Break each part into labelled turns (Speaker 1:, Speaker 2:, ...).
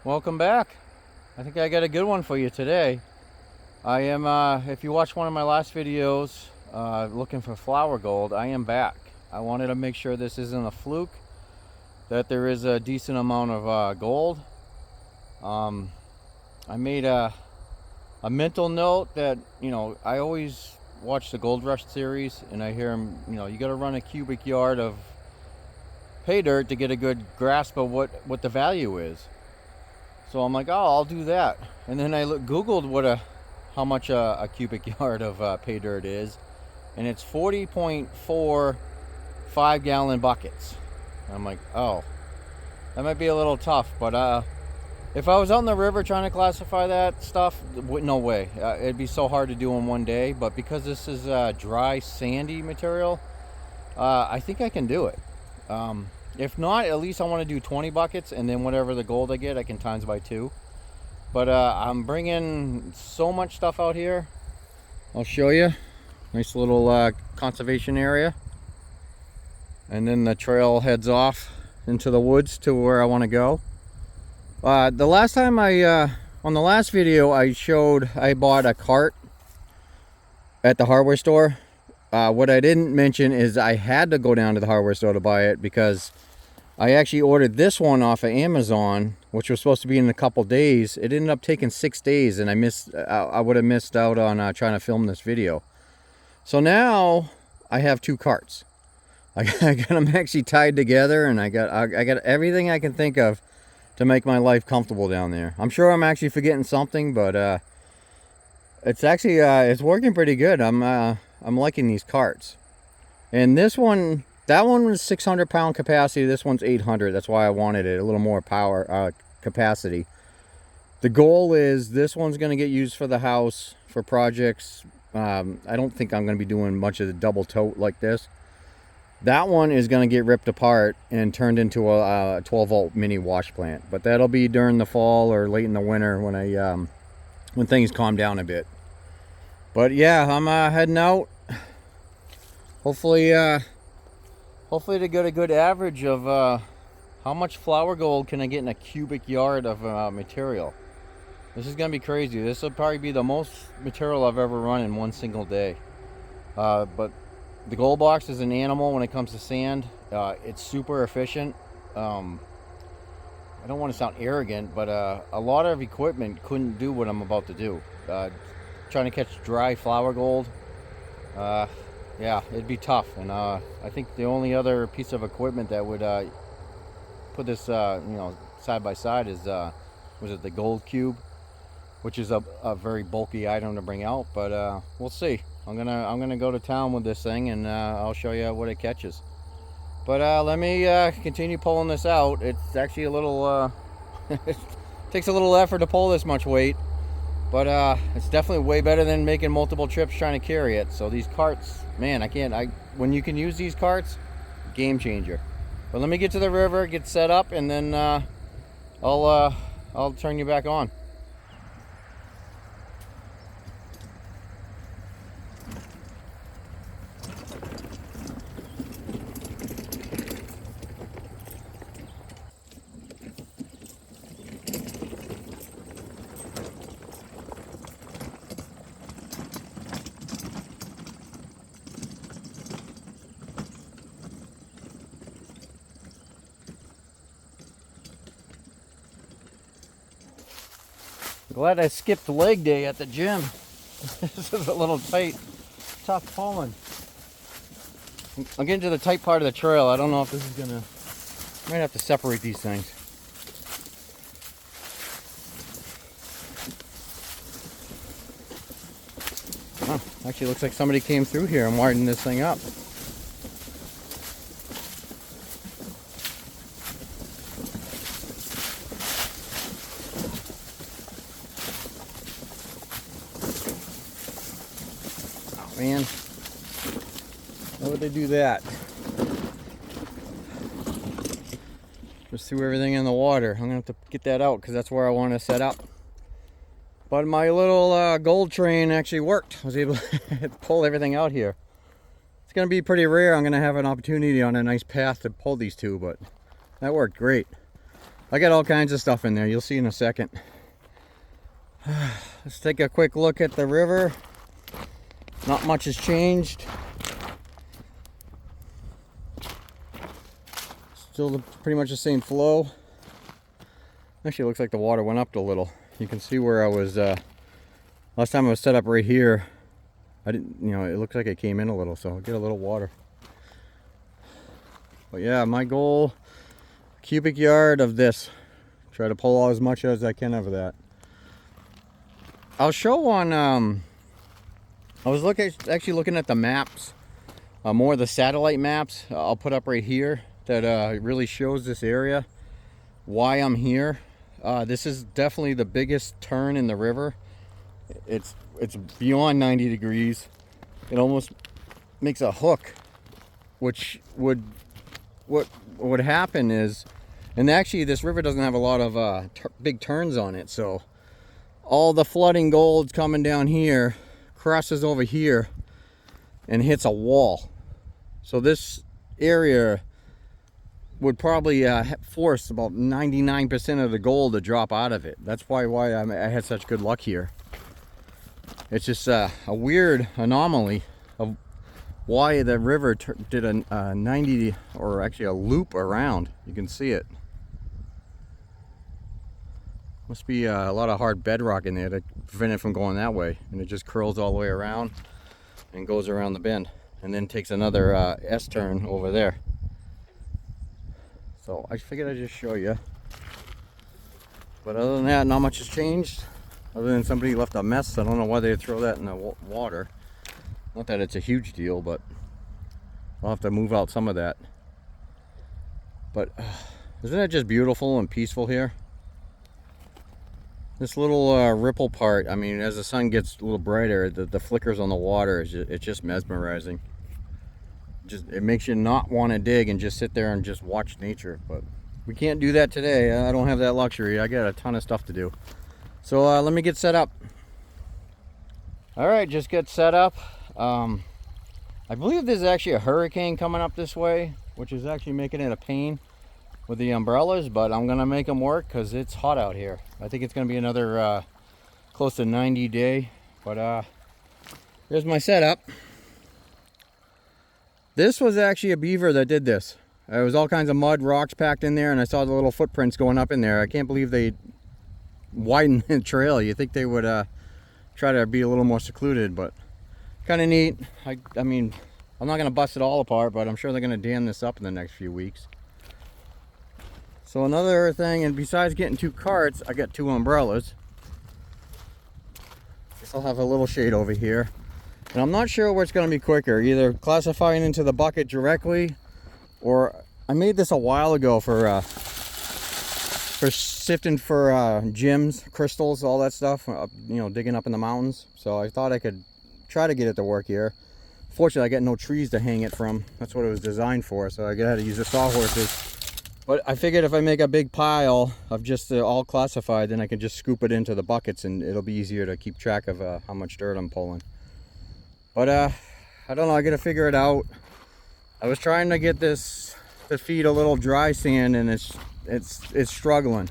Speaker 1: Welcome back. I think I got a good one for you today. I am, if you watched one of my last videos looking for flower gold, I am back. I wanted to make sure this isn't a fluke, that there is a decent amount of gold. I made a mental note that, I always watch the Gold Rush series and I hear them, you got to run a cubic yard of pay dirt to get a good grasp of what the value is. So I'm like, oh, I'll do that. And then I Googled how much a cubic yard of pay dirt is, and it's 40.4 5-gallon buckets. And I'm like, oh, that might be a little tough, but if I was out in the river trying to classify that stuff, no way. It'd be so hard to do in one day. But because this is dry, sandy material, I think I can do it. If not, at least I want to do 20 buckets, and then whatever the gold I get, I can times by 2. But I'm bringing so much stuff out here. I'll show you. Nice little conservation area. And then the trail heads off into the woods to where I want to go. The last time on the last video, I bought a cart at the hardware store. What I didn't mention is I had to go down to the hardware store to buy it because I actually ordered this one off of Amazon, which was supposed to be in a couple days. It ended up taking 6 days, and I would have missed out on trying to film this video. So now I have 2 carts. I got them actually tied together, and I got everything I can think of to make my life comfortable down there. I'm sure I'm actually forgetting something, but it's actually it's working pretty good. I'm liking these carts. And this one, that one was 600 pound capacity. This one's 800. That's why I wanted it, a little more power capacity. The goal is this one's going to get used for the house, for projects. I don't think I'm going to be doing much of the double tote like this. That one is going to get ripped apart and turned into a 12 volt mini wash plant. But that'll be during the fall or late in the winter when things calm down a bit. But yeah, I'm heading out. Hopefully to get a good average of how much flower gold can I get in a cubic yard of material. This is gonna be crazy. This will probably be the most material I've ever run in one single day. But the Goldbox is an animal when it comes to sand. It's super efficient. I don't want to sound arrogant, but a lot of equipment couldn't do what I'm about to do. Trying to catch dry flower gold, yeah, it'd be tough. And I think the only other piece of equipment that would put this side by side is was it the Gold Cube, which is a very bulky item to bring out. But we'll see. I'm gonna go to town with this thing, and I'll show you what it catches. But let me continue pulling this out. It's actually a little it takes a little effort to pull this much weight. But it's definitely way better than making multiple trips trying to carry it. So these carts, man, when you can use these carts, game changer. But let me get to the river, get set up, and then I'll turn you back on. Glad I skipped leg day at the gym. This is a little tight, tough pulling. I'm getting to the tight part of the trail. I don't know if this is gonna, might have to separate these things. Oh, actually looks like somebody came through here and widened this thing up. Man, why would they do that? Just threw everything in the water. I'm gonna have to get that out because that's where I want to set up. But my little gold train actually worked. I was able to pull everything out here. It's gonna be pretty rare. I'm gonna have an opportunity on a nice path to pull these two, but that worked great. I got all kinds of stuff in there. You'll see in a second. Let's take a quick look at the river. Not much has changed. Still pretty much the same flow. Actually, it looks like the water went up a little. You can see where I was, last time I was set up right here. I didn't, you know, it looks like it came in a little, so I'll get a little water. But yeah, my goal, cubic yard of this. Try to pull out as much as I can of that. I'll show on, I was actually looking at the maps, more of the satellite maps I'll put up right here that really shows this area, why I'm here. This is definitely the biggest turn in the river. It's beyond 90 degrees. It almost makes a hook, which what would happen is, and actually this river doesn't have a lot of big turns on it, so all the flooding gold's coming down here, crosses over here, and hits a wall. So this area would probably force about 99% of the gold to drop out of it. That's why I had such good luck here. It's just a weird anomaly of why the river did a 90, or actually a loop around. You can see it. Must be a lot of hard bedrock in there to prevent it from going that way. And it just curls all the way around and goes around the bend. And then takes another S-turn over there. So I figured I'd just show you. But other than that, not much has changed. Other than somebody left a mess. I don't know why they'd throw that in the water. Not that it's a huge deal, but I'll have to move out some of that. But isn't that just beautiful and peaceful here? This little ripple part, I mean, as the sun gets a little brighter, the flickers on the water, it's just mesmerizing. It makes you not want to dig and just sit there and just watch nature. But we can't do that today. I don't have that luxury. I got a ton of stuff to do. So let me get set up. All right, just get set up. I believe there's actually a hurricane coming up this way, which is actually making it a pain with the umbrellas, but I'm gonna make them work because it's hot out here. I think it's gonna be another close to 90 day, but there's my setup. This was actually a beaver that did this. There was all kinds of mud, rocks packed in there, and I saw the little footprints going up in there. I can't believe they widened the trail. You think they would try to be a little more secluded, but kind of neat. I mean, I'm not gonna bust it all apart, but I'm sure they're gonna dam this up in the next few weeks. So another thing, and besides getting 2 carts, I got 2 umbrellas. Guess I'll have a little shade over here. And I'm not sure what's going to be quicker, either classifying into the bucket directly, or I made this a while ago for sifting for gems, crystals, all that stuff, you know, digging up in the mountains. So I thought I could try to get it to work here. Fortunately, I got no trees to hang it from. That's what it was designed for, so I got to use the sawhorses. But I figured if I make a big pile of just all classified, then I can just scoop it into the buckets and it'll be easier to keep track of how much dirt I'm pulling. But I don't know, I gotta figure it out. I was trying to get this to feed a little dry sand, and it's struggling,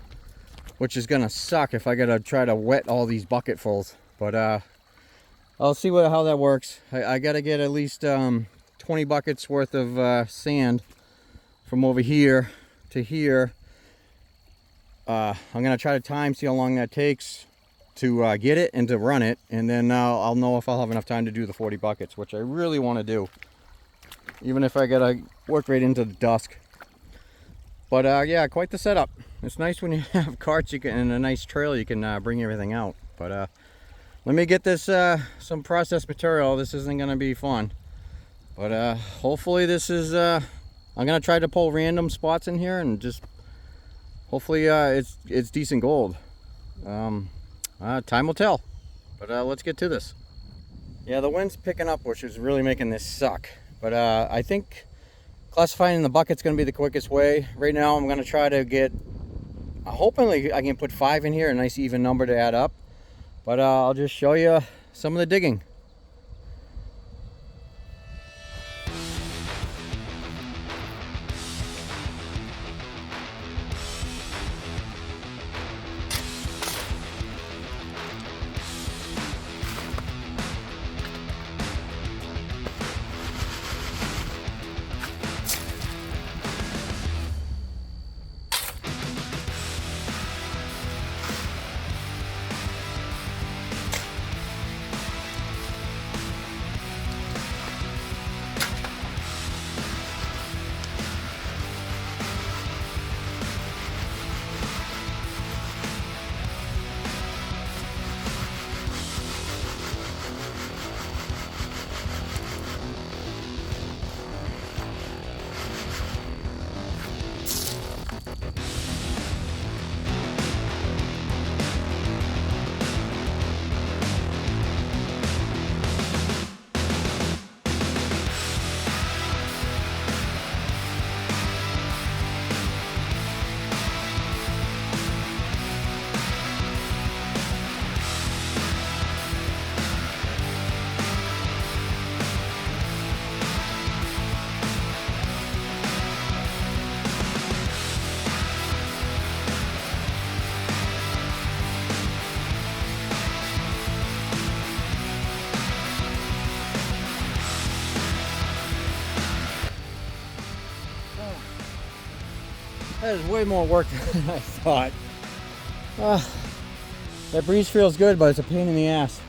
Speaker 1: which is gonna suck if I gotta try to wet all these bucketfuls. But I'll see how that works. I gotta get at least 20 buckets worth of sand from over here to here. I'm gonna try to see how long that takes to get it and to run it, and then I'll know if I'll have enough time to do the 40 buckets, which I really want to do, even if I gotta work right into the dusk. But yeah, quite the setup. It's nice when you have carts and a nice trail, you can bring everything out. But let me get this some processed material. This isn't gonna be fun, but hopefully this is I'm gonna try to pull random spots in here and just hopefully it's decent gold. Time will tell, but let's get to this. Yeah, the wind's picking up, which is really making this suck, but I think classifying in the bucket's going to be the quickest way. Right now I'm going to try to get, hopefully I can put 5 in here, a nice even number to add up, but I'll just show you some of the digging. That is way more work than I thought. That breeze feels good, but it's a pain in the ass.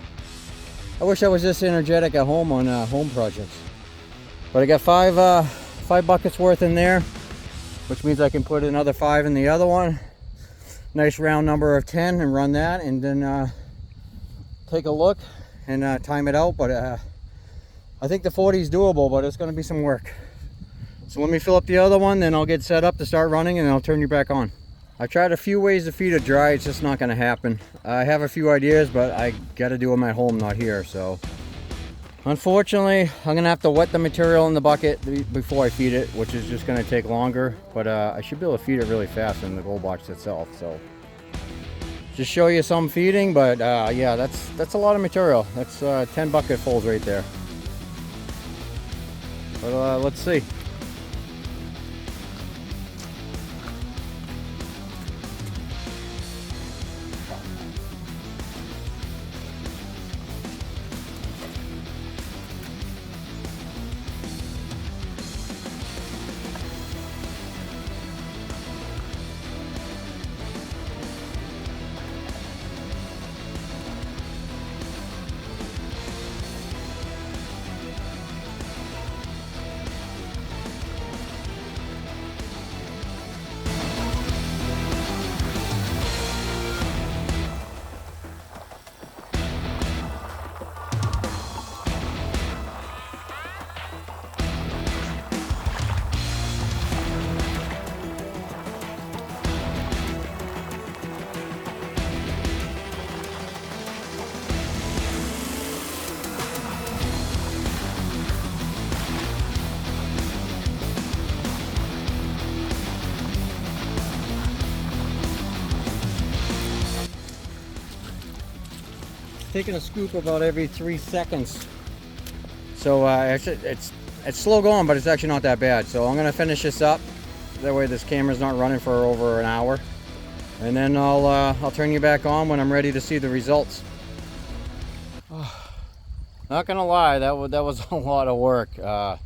Speaker 1: I wish I was this energetic at home on home projects. But I got five buckets worth in there, which means I can put another 5 in the other one. Nice round number of 10 and run that, and then take a look and time it out. But I think the 40 is doable, but it's going to be some work. So let me fill up the other one, then I'll get set up to start running, and I'll turn you back on. I tried a few ways to feed it dry. It's just not going to happen. I have a few ideas, but I got to do them at home, not here. So unfortunately, I'm going to have to wet the material in the bucket before I feed it, which is just going to take longer. But I should be able to feed it really fast in the Goldbox itself. So just show you some feeding, but yeah, that's a lot of material. That's 10 bucketfuls right there. But let's see. Taking a scoop about every 3 seconds. So it's slow going, but it's actually not that bad. So I'm gonna finish this up. That way this camera's not running for over an hour. And then I'll turn you back on when I'm ready to see the results. Not gonna lie, that was a lot of work. So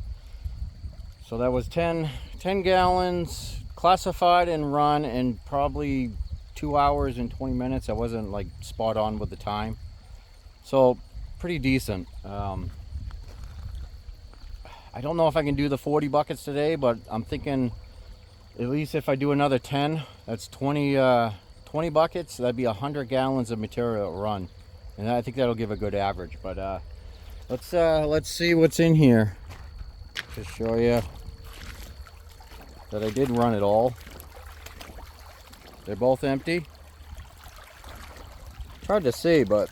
Speaker 1: that was 10 gallons classified and run in probably 2 hours and 20 minutes. I wasn't like spot on with the time. So pretty decent. I don't know if I can do the 40 buckets today, but I'm thinking at least if I do another 10, that's 20 buckets. That'd be 100 gallons of material run, and I think that'll give a good average. But let's see what's in here to show you that I did run it all. They're both empty. It's hard to see, but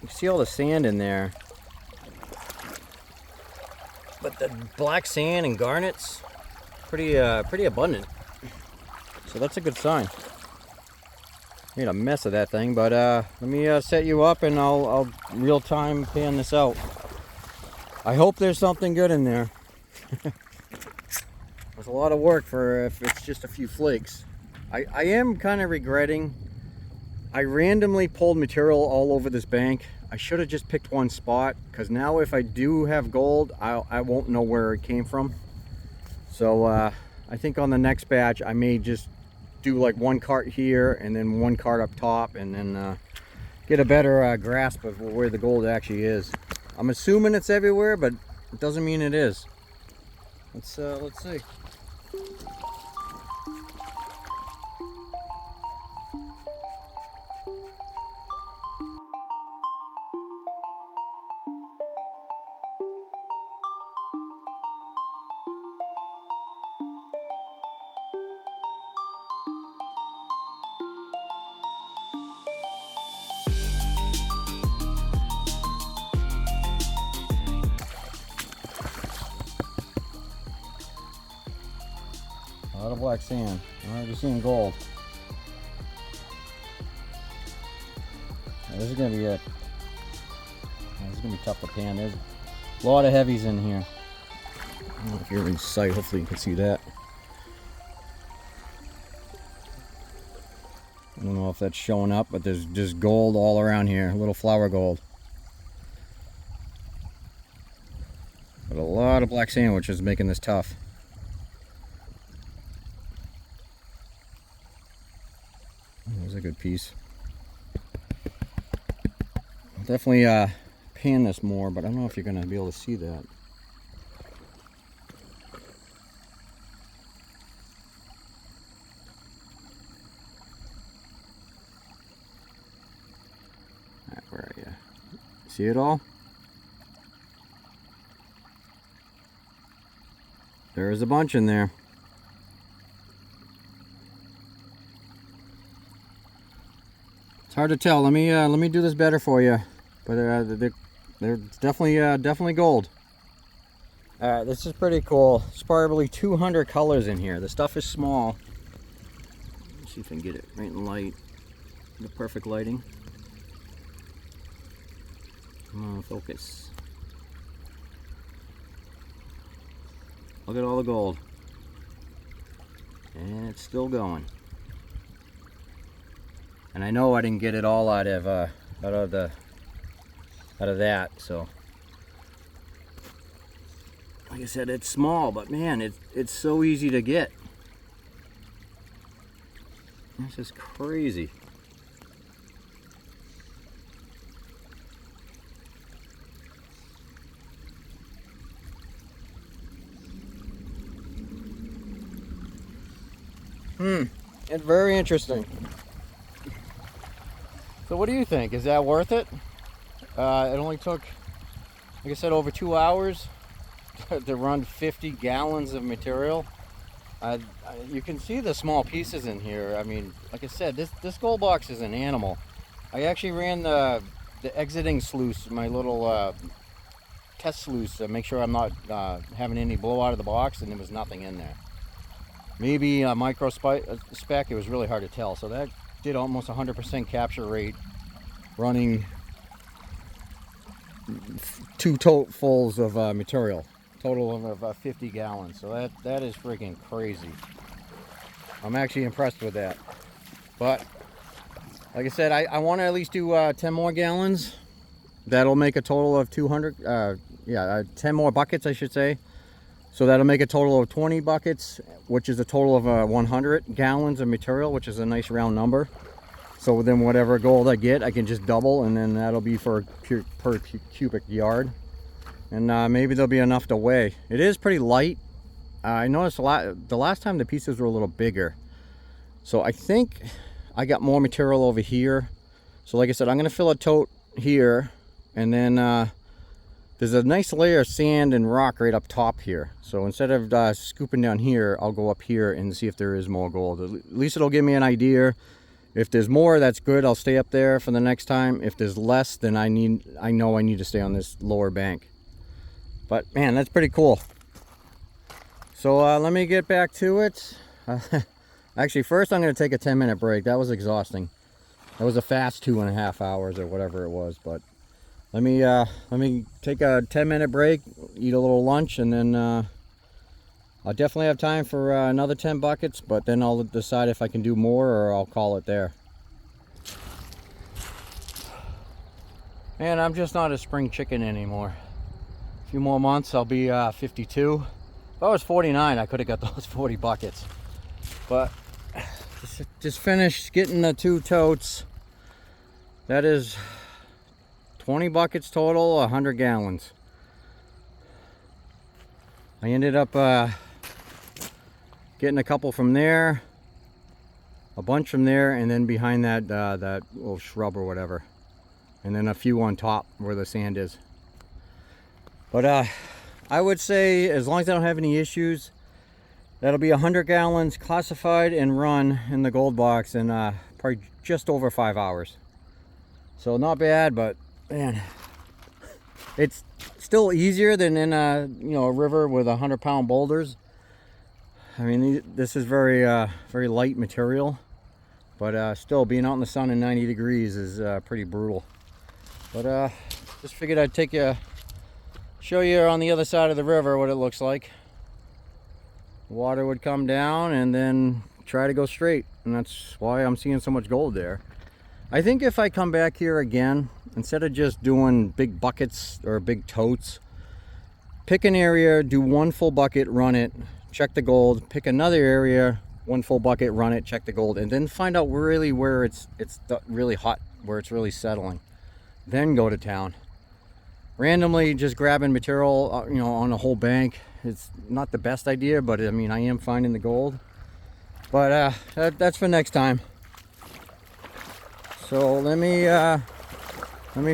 Speaker 1: you see all the sand in there, but the black sand and garnets pretty abundant. So that's a good sign. Made a mess of that thing, but let me set you up and I'll real time pan this out. I hope there's something good in there. It's a lot of work for if it's just a few flakes. I am kind of regretting. I randomly pulled material all over this bank. I should have just picked one spot, because now if I do have gold, I won't know where it came from. So I think on the next batch I may just do like one cart here and then one cart up top, and then get a better grasp of where the gold actually is. I'm assuming it's everywhere, but it doesn't mean it is. Let's see. A lot of black sand. I'm already seeing gold. Now, this is gonna be it. This is gonna be tough to pan. There's a lot of heavies in here. I don't know if you're in sight. Hopefully you can see that. I don't know if that's showing up, but there's just gold all around here. A little flower gold. But a lot of black sand, which is making this tough. There's a good piece. I'll definitely pan this more, but I don't know if you're going to be able to see that. Alright, where are you? See it all? There's a bunch in there. It's hard to tell. Let me do this better for you. But they're definitely gold. All right, this is pretty cool. It's probably 200 colors in here. The stuff is small. Let's see if I can get it right in light. The perfect lighting. Come on, focus. Look at all the gold. And it's still going. And I know I didn't get it all out of that, so like I said, it's small, but man, it's so easy to get. This is crazy. It's very interesting. So what do you think? Is that worth it? It only took, like I said, over 2 hours to run 50 gallons of material. You can see the small pieces in here. I mean, like I said, this Goldbox is an animal. I actually ran the exiting sluice, my little test sluice, to make sure I'm not having any blow out of the box, and there was nothing in there. Maybe a micro spec, it was really hard to tell. So that did almost 100% capture rate, running 2 totefuls of material, total of 50 gallons. So that is freaking crazy. I'm actually impressed with that. But like I said, I want to at least do 10 more gallons. That'll make a total of 200. 10 more buckets, I should say. So that'll make a total of 20 buckets, which is a total of 100 gallons of material, which is a nice round number. So then whatever gold I get, I can just double, and then that'll be per cubic yard. And maybe there'll be enough to weigh. It is pretty light. I noticed the last time the pieces were a little bigger. So I think I got more material over here. So like I said, I'm going to fill a tote here, and then there's a nice layer of sand and rock right up top here. So instead of scooping down here, I'll go up here and see if there is more gold. At least it'll give me an idea. If there's more, that's good. I'll stay up there for the next time. If there's less, then I know I need to stay on this lower bank. But man, that's pretty cool. So let me get back to it. Actually, first I'm going to take a 10-minute break. That was exhausting. That was a fast 2.5 hours or whatever it was. But let me take a 10-minute break, eat a little lunch, and then I'll definitely have time for another 10 buckets, but then I'll decide if I can do more or I'll call it there. Man, I'm just not a spring chicken anymore. A few more months, I'll be 52. If I was 49, I could have got those 40 buckets. But just finished getting the 2 totes. That is 20 buckets total, 100 gallons. I ended up getting a couple from there, a bunch from there, and then behind that that little shrub or whatever, and then a few on top where the sand is. But I would say, as long as I don't have any issues, that'll be 100 gallons classified and run in the Goldbox in probably just over 5 hours. So not bad, but man, it's still easier than in a river with 100-pound boulders. I mean, this is very light material, but still being out in the sun in 90 degrees is pretty brutal. But just figured I'd show you on the other side of the river what it looks like. Water would come down and then try to go straight, and that's why I'm seeing so much gold there. I think if I come back here again, instead of just doing big buckets or big totes, pick an area, do 1 full bucket, run it, check the gold, pick another area, one full bucket, run it, check the gold, and then find out really where it's really hot, where it's really settling. Then go to town. Randomly just grabbing material, you know, on a whole bank, it's not the best idea, but I mean, I am finding the gold. But that's for next time. So let me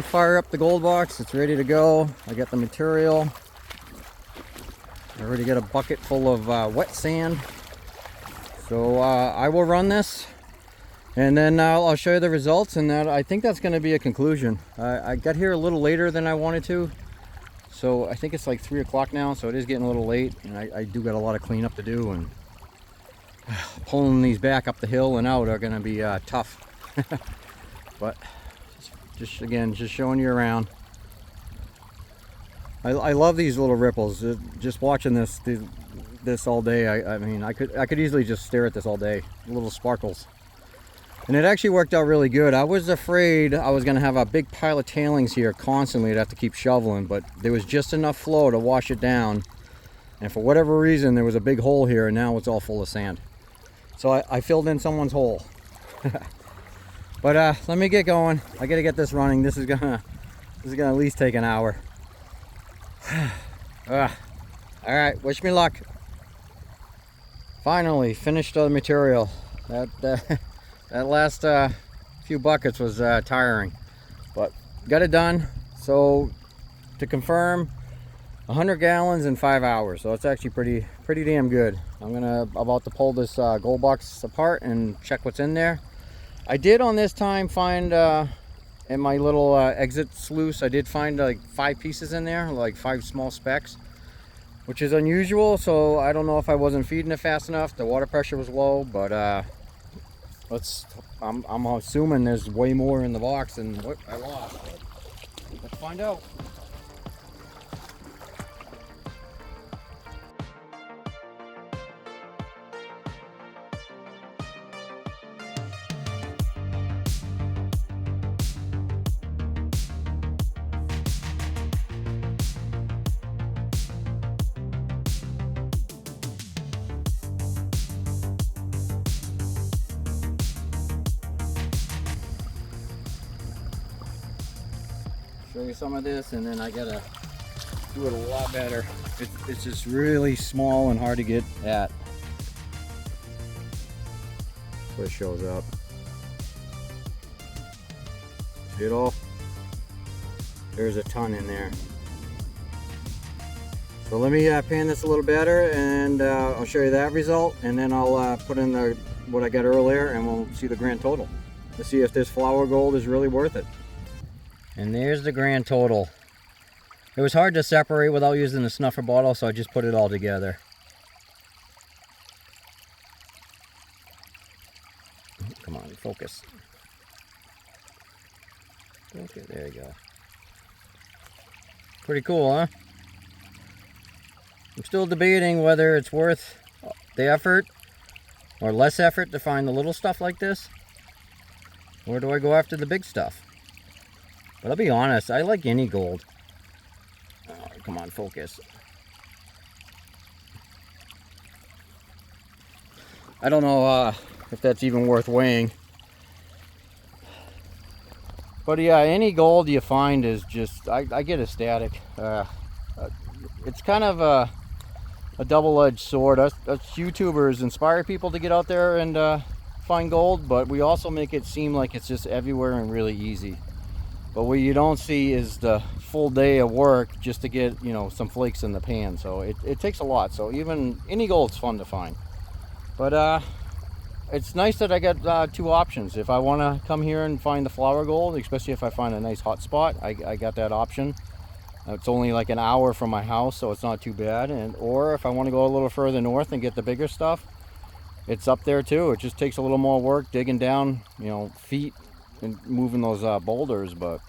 Speaker 1: fire up the Goldbox. It's ready to go. I got the material. I already got a bucket full of wet sand. So I will run this, and then I'll show you the results, and I think that's going to be a conclusion. I got here a little later than I wanted to, so I think it's like 3 o'clock now, so it is getting a little late, and I do got a lot of cleanup to do, and pulling these back up the hill and out are going to be tough. But just showing you around. I love these little ripples. Just watching this all day. I mean, I could easily just stare at this all day. Little sparkles. And it actually worked out really good. I was afraid I was going to have a big pile of tailings here constantly. I'd have to keep shoveling, but there was just enough flow to wash it down. And for whatever reason, there was a big hole here, and now it's all full of sand. So I filled in someone's hole. But let me get going. I got to get this running. This is gonna at least take an hour. All right, wish me luck. Finally finished the material. That last few buckets was tiring, but got it done. So to confirm, 100 gallons in 5 hours. So it's actually pretty damn good. I'm about to pull this Goldbox apart and check what's in there. I did on this time find in my little exit sluice, I did find like 5 pieces in there, like 5 small specks, which is unusual. So I don't know if I wasn't feeding it fast enough. The water pressure was low, but I'm assuming there's way more in the box than what I lost. Let's find out. Show you some of this, and then I gotta do it a lot better. It's just really small and hard to get at. That's where it shows up. See it all? There's a ton in there. So let me pan this a little better, and I'll show you that result, and then I'll put in what I got earlier, and we'll see the grand total to see if this flour gold is really worth it. And there's the grand total. It was hard to separate without using the snuffer bottle, so I just put it all together. Come on, focus. Okay, there you go. Pretty cool, huh? I'm still debating whether it's worth the effort or less effort to find the little stuff like this, or do I go after the big stuff? But I'll be honest, I like any gold. Oh, come on, focus. I don't know if that's even worth weighing. But yeah, any gold you find is just, I get ecstatic. It's kind of a double-edged sword. Us YouTubers inspire people to get out there and find gold, but we also make it seem like it's just everywhere and really easy. But what you don't see is the full day of work just to get, you know, some flakes in the pan. So it takes a lot. So even any gold's fun to find. But it's nice that I got 2 options. If I want to come here and find the flour gold, especially if I find a nice hot spot, I got that option. It's only like an hour from my house, so it's not too bad. Or if I want to go a little further north and get the bigger stuff, it's up there too. It just takes a little more work digging down, you know, feet and moving those boulders. But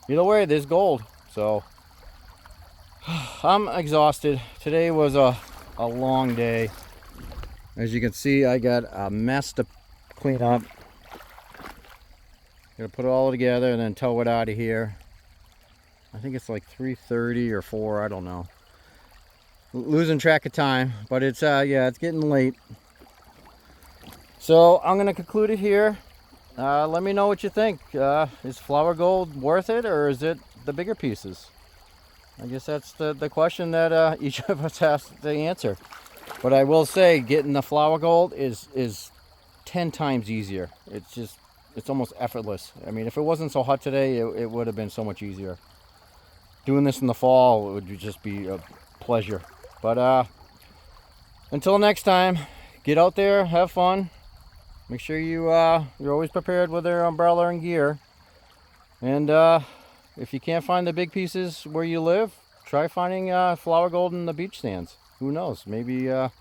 Speaker 1: either way, there's gold. So I'm exhausted. Today was a long day. As you can see, I got a mess to clean up. Gonna put it all together and then tow it out of here. I think it's like 3:30 or 4, I don't know. Losing track of time, but it's yeah, it's getting late. So I'm gonna conclude it here. Let me know what you think. Is flower gold worth it, or is it the bigger pieces? I guess that's the question that each of us has to answer. But I will say, getting the flower gold is 10 times easier. It's almost effortless. I mean, if it wasn't so hot today, it would have been so much easier. Doing this in the fall would just be a pleasure. But until next time, get out there, have fun. Make sure you're always prepared with your umbrella and gear. And if you can't find the big pieces where you live, try finding flower gold in the beach stands. Who knows? Maybe a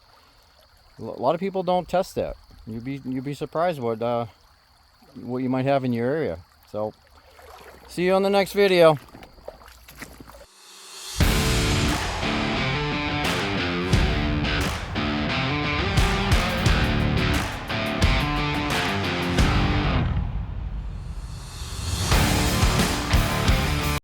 Speaker 1: lot of people don't test that. You'd be surprised what you might have in your area. So, see you on the next video.